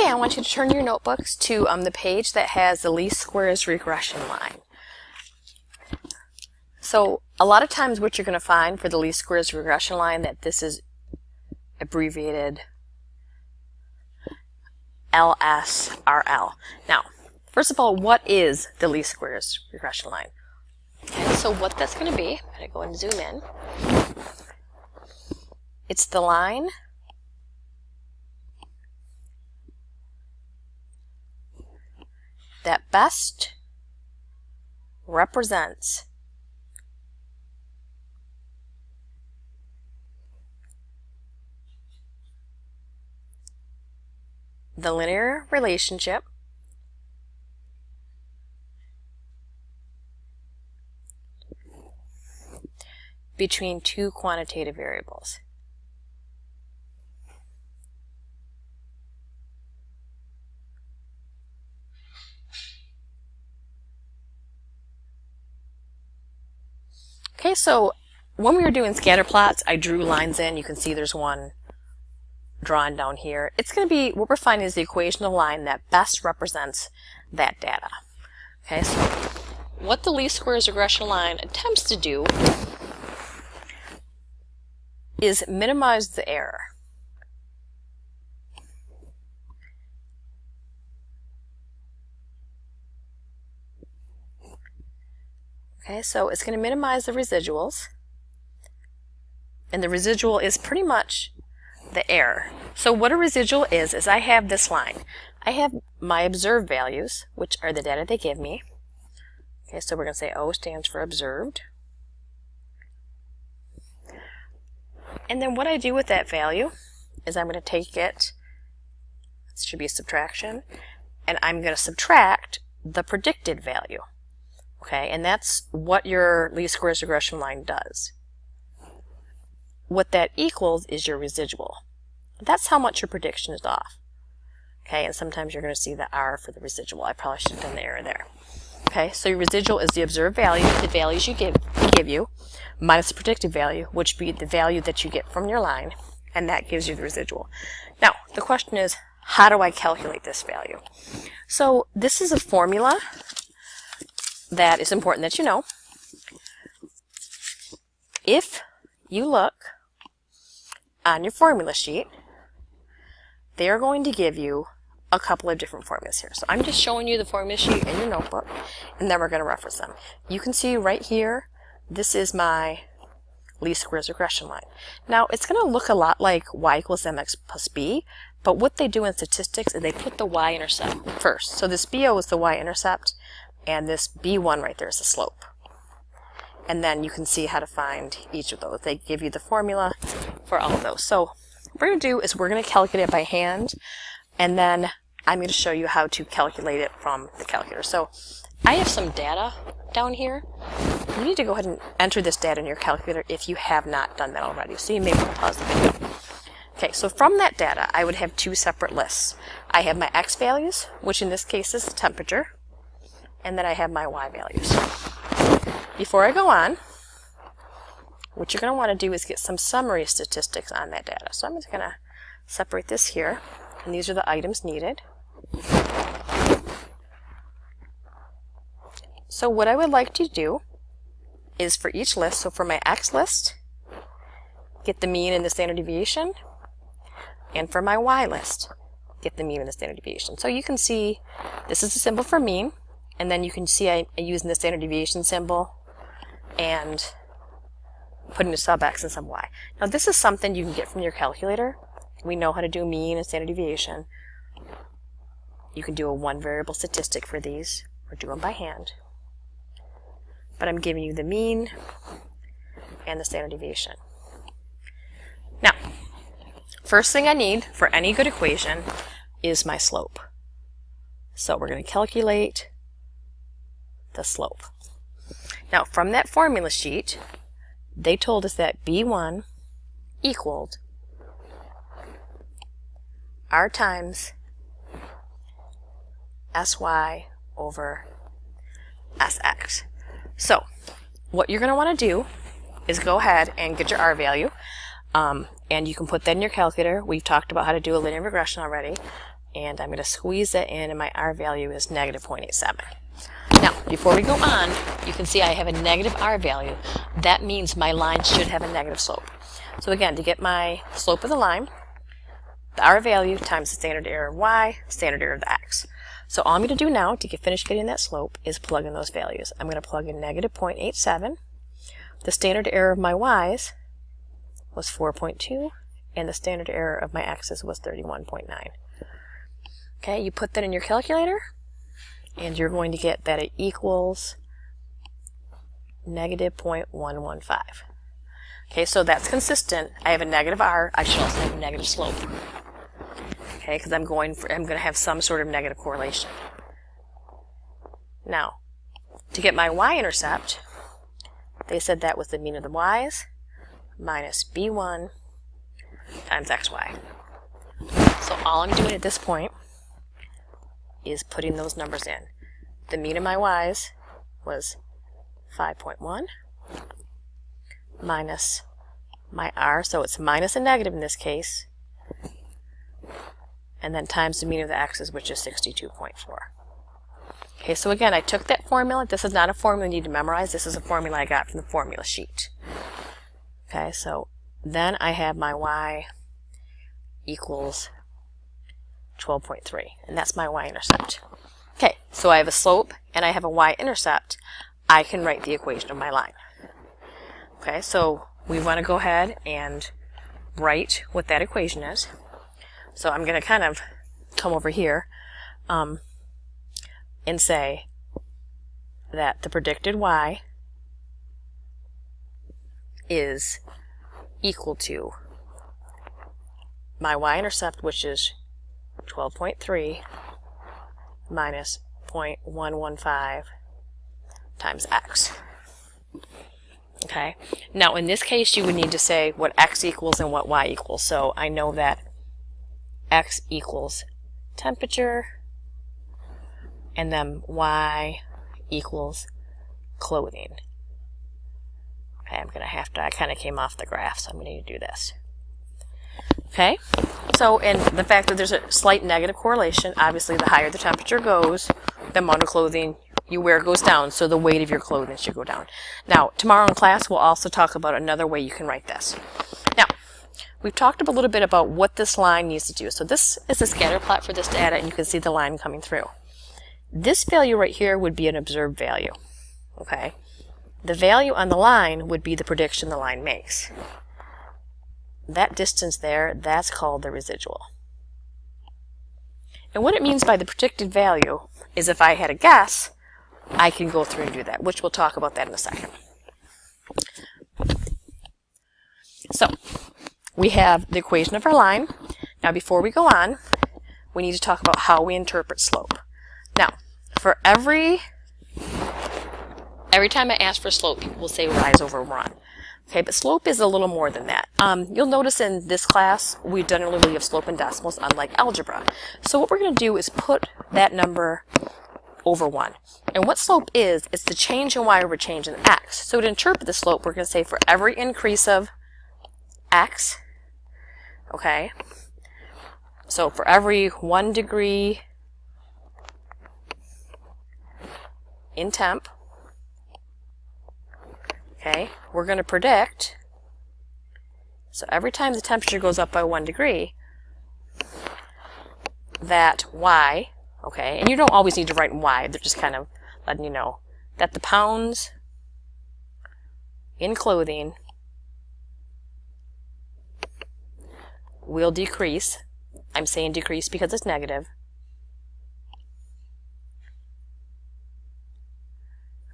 Okay, I want you to turn your notebooks to the page that has the least squares regression line. So a lot of times what you're going to find for the least squares regression line that this is abbreviated LSRL. Now, first of all, what is the least squares regression line? Okay, so what that's going to be, I'm going to go and zoom in. It's the line that best represents the linear relationship between two quantitative variables. Okay, so when we were doing scatter plots, I drew lines in. You can see there's one drawn down here. It's going to be, what we're finding is the equation of line that best represents that data. Okay, so what the least squares regression line attempts to do is minimize the error. Okay, so it's going to minimize the residuals, and the residual is pretty much the error. So what a residual is I have this line. I have my observed values, which are the data they give me. Okay, so we're going to say O stands for observed. And then what I do with that value is I'm going to take it, this should be a subtraction, and I'm going to subtract the predicted value. Okay, and that's what your least squares regression line does. What that equals is your residual. That's how much your prediction is off. Okay, and sometimes you're going to see the R for the residual. I probably should have done the error there. Okay, so your residual is the observed value, the values you give you, minus the predicted value, which would be the value that you get from your line, and that gives you the residual. Now, the question is, how do I calculate this value? So this is a formula that is important that you know. If you look on your formula sheet, they are going to give you a couple of different formulas here. So I'm just showing you the formula sheet in your notebook, and then we're going to reference them. You can see right here, this is my least squares regression line. Now, it's going to look a lot like y equals mx plus b, but what they do in statistics is they put the y-intercept first. So this BO is the y-intercept, and this B1 right there is the slope. And then you can see how to find each of those. They give you the formula for all of those. So what we're going to do is we're going to calculate it by hand, and then I'm going to show you how to calculate it from the calculator. So I have some data down here. You need to go ahead and enter this data in your calculator if you have not done that already. So you may want to pause the video. Okay, so from that data, I would have two separate lists. I have my x values, which in this case is the temperature, and then I have my y values. Before I go on, what you're going to want to do is get some summary statistics on that data. So I'm just going to separate this here, and these are the items needed. So what I would like to do is for each list, so for my x list, get the mean and the standard deviation, and for my y list, get the mean and the standard deviation. So you can see this is the symbol for mean, and then you can see I'm using the standard deviation symbol and putting a sub x and sub y. Now this is something you can get from your calculator. We know how to do mean and standard deviation. You can do a one variable statistic for these, or do them by hand. But I'm giving you the mean and the standard deviation. Now, first thing I need for any good equation is my slope. So we're going to calculate the slope. Now, from that formula sheet, they told us that B1 equaled R times SY over SX. So, what you're going to want to do is go ahead and get your R value, and you can put that in your calculator. We've talked about how to do a linear regression already, and I'm going to squeeze that in, and my R value is negative 0.87. Now, before we go on, you can see I have a negative R value. That means my line should have a negative slope. So again, to get my slope of the line, the R value times the standard error of y, standard error of the x. So all I'm going to do now to finish getting that slope is plug in those values. I'm going to plug in negative 0.87. The standard error of my y's was 4.2, and the standard error of my x's was 31.9. Okay, you put that in your calculator, and you're going to get that it equals negative 0.115. Okay, so that's consistent. I have a negative R. I should also have a negative slope. Okay, because I'm going to have some sort of negative correlation. Now, to get my y-intercept, they said that was the mean of the y's minus b1 times xy. So all I'm doing at this point is putting those numbers in. The mean of my y's was 5.1 minus my r, so it's minus a negative in this case, and then times the mean of the x's, which is 62.4. Okay, so again, I took that formula. This is not a formula you need to memorize. This is a formula I got from the formula sheet. Okay, so then I have my y equals 12.3, and that's my y-intercept. Okay, so I have a slope and I have a y-intercept. I can write the equation of my line. Okay, so we want to go ahead and write what that equation is. So I'm going to kind of come over here and say that the predicted y is equal to my y-intercept, which is 12.3 minus 0.115 times x. Okay, now in this case you would need to say what x equals and what y equals. So I know that x equals temperature, and then y equals clothing. Okay, I'm going to have to, I kind of came off the graph, so I'm going to need to do this. Okay, so and the fact that there's a slight negative correlation, obviously the higher the temperature goes, the amount of clothing you wear goes down, so the weight of your clothing should go down. Now, tomorrow in class we'll also talk about another way you can write this. Now, we've talked a little bit about what this line needs to do. So this is a scatter plot for this data, and you can see the line coming through. This value right here would be an observed value. Okay, the value on the line would be the prediction the line makes. That distance there, that's called the residual. And what it means by the predicted value is if I had a guess, I can go through and do that, which we'll talk about that in a second. So, we have the equation of our line. Now before we go on, we need to talk about how we interpret slope. Now, for every time I ask for slope, people will say rise over run. Okay, but slope is a little more than that. You'll notice in this class, we generally have slope in decimals, unlike algebra. So what we're going to do is put that number over 1. And what slope is, it's the change in y over change in x. So to interpret the slope, we're going to say for every increase of x, okay, so for every 1 degree in temp, okay, we're going to predict, so every time the temperature goes up by 1 degree, that y, okay, and you don't always need to write y, they're just kind of letting you know, that the pounds in clothing will decrease. I'm saying decrease because it's negative.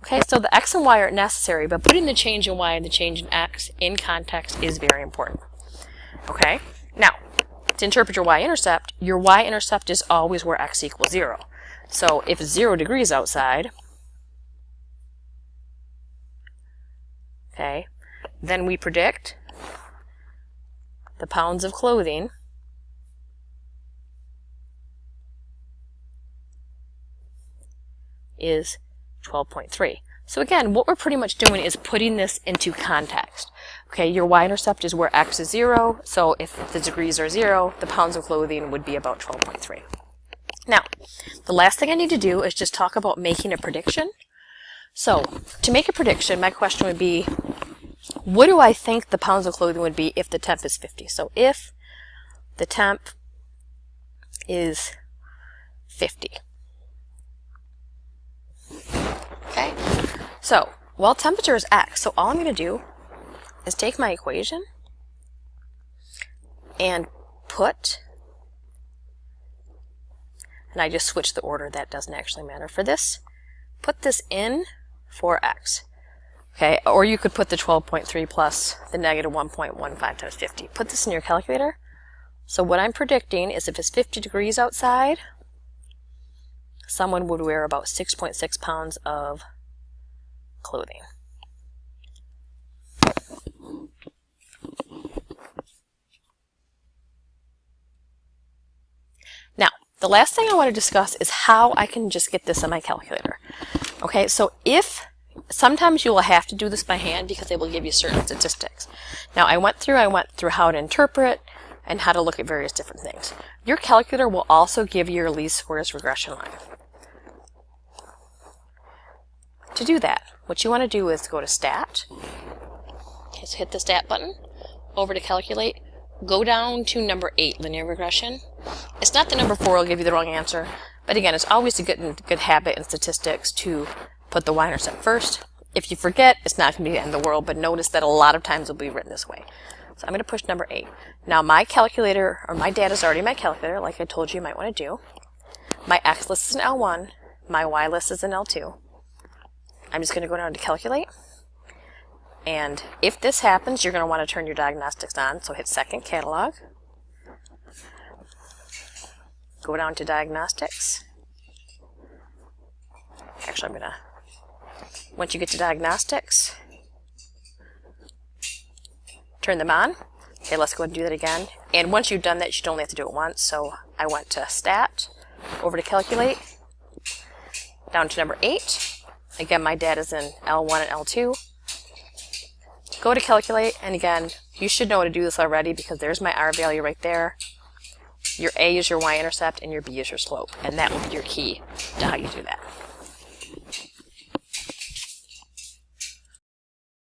Okay, so the x and y aren't necessary, but putting the change in y and the change in x in context is very important. Okay, now, to interpret your y-intercept is always where x equals 0. So if it's 0 degrees outside, okay, then we predict the pounds of clothing is 12.3. So again, what we're pretty much doing is putting this into context. Okay, your y-intercept is where x is 0, so if the degrees are 0, the pounds of clothing would be about 12.3. Now, the last thing I need to do is just talk about making a prediction. So, to make a prediction, my question would be, what do I think the pounds of clothing would be if the temp is 50? So if the temp is 50. Okay, so, well, temperature is X, so all I'm going to do is take my equation and put, and I just switch the order, that doesn't actually matter for this, put this in for X. Okay, or you could put the 12.3 plus the negative 1.15 times 50. Put this in your calculator. So what I'm predicting is if it's 50 degrees outside, someone would wear about 6.6 pounds of clothing. Now, the last thing I want to discuss is how I can just get this in my calculator. Okay, so sometimes you will have to do this by hand because they will give you certain statistics. Now, I went through how to interpret and how to look at various different things. Your calculator will also give you your least squares regression line. To do that, what you want to do is go to Stat, just hit the Stat button, over to Calculate, go down to number 8, linear regression. It's not the number 4 will give you the wrong answer, but again, it's always a good habit in statistics to put the y-intercept first. If you forget, it's not going to be the end of the world, but notice that a lot of times it'll be written this way. So I'm going to push number 8. Now my calculator, or my data is already in my calculator, like I told you might want to do. My X list is in L1, my Y list is in L2. I'm just going to go down to Calculate. And if this happens, you're going to want to turn your diagnostics on, so hit Second Catalog. Go down to Diagnostics. Actually, once you get to Diagnostics, turn them on. Okay, let's go ahead and do that again. And once you've done that, you should only have to do it once. So I went to Stat, over to Calculate, down to number 8. Again, my data's in L1 and L2. Go to Calculate, and again, you should know how to do this already because there's my R value right there. Your A is your y-intercept, and your B is your slope, and that will be your key to how you do that.